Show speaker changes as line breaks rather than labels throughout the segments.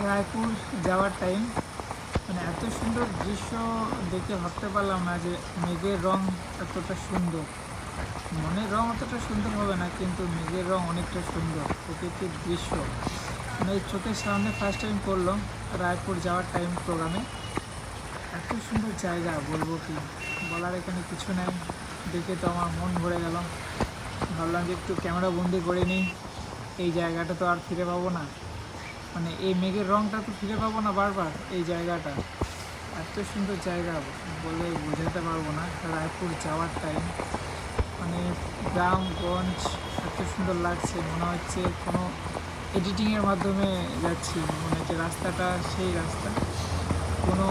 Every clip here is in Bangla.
রায়পুর যাওয়ার টাইম, মানে এত সুন্দর দৃশ্য দেখে ভাবতে পারলাম না যে মেঘের রং এতটা সুন্দর। মনের রং অতটা সুন্দর হবে না, কিন্তু মেঘের রং অনেকটা সুন্দর। প্রকৃতির দৃশ্য মানে এই চোখের সামনে ফার্স্ট টাইম পড়লো রায়পুর যাওয়ার টাইম প্রোগ্রামে। এত সুন্দর জায়গা, বলবো কি, বলার এখানে কিছু নাই। দেখে তো আমার মন ভরে গেল। ভাবলাম যে একটু ক্যামেরা বন্দি করে নিই। এই জায়গাটা তো আর ফিরে পাবো না, মানে এই মেঘের রংটা তো ফিরে পাবো না বারবার। এই জায়গাটা এত সুন্দর জায়গা, বলে বোঝাতে পারবো না। রায়পুর যাওয়ার টাইম মানে গ্রামগঞ্জ এত সুন্দর লাগছে, মনে হচ্ছে কোনো এডিটিংয়ের মাধ্যমে যাচ্ছি। মনে হচ্ছে রাস্তাটা সেই রাস্তা, কোনো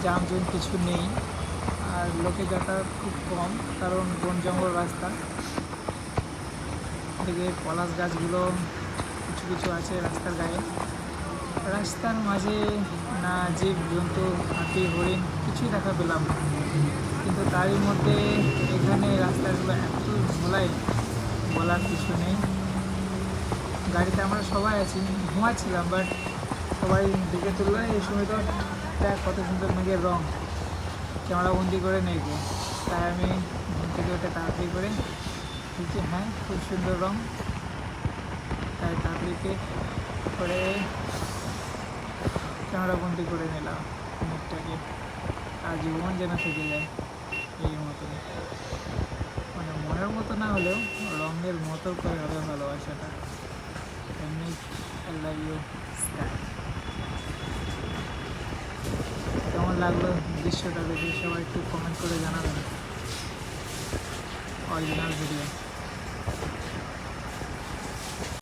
যানজট কিছু নেই, আর লোকে যাতায়াত খুব কম, কারণ বন জঙ্গল রাস্তা। থেকে পলাশ গাছগুলো কিছু কিছু আছে রাস্তার গায়ে। রাস্তার মাঝে না জীব জন্তু, হাতি হরিণ কিছুই দেখা পেলাম না, কিন্তু তারই মধ্যে এখানে রাস্তাগুলো এত ধোলাই, বলার কিছু নেই। গাড়িতে আমরা সবাই আছি, ঘুমাচ্ছিলাম, বাট সবাই দেখে তুললো এই সময় তো দেখ কত সুন্দর মেঘের রং, ক্যামেরা বন্দি করে নেই গো। তাই আমি ঘুম থেকে ওটা তাড়াতাড়ি করে দেখছি, হ্যাঁ খুব সুন্দর রং। তাই তাড়াতাড়িকে করে ক্যামেরা বন্দি করে নিলাম মুখটাকে, আর জীবন যেন থেকে যায় এই মতো। মানে মনের মতো না হলেও রঙের মতো করে হবে ভালোবাসাটা। এমনি আই লাভ ইউ স্কাই। কেমন লাগলো দৃশ্যটা দেখে সবাই একটু কমেন্ট করে জানাবেন। Original video.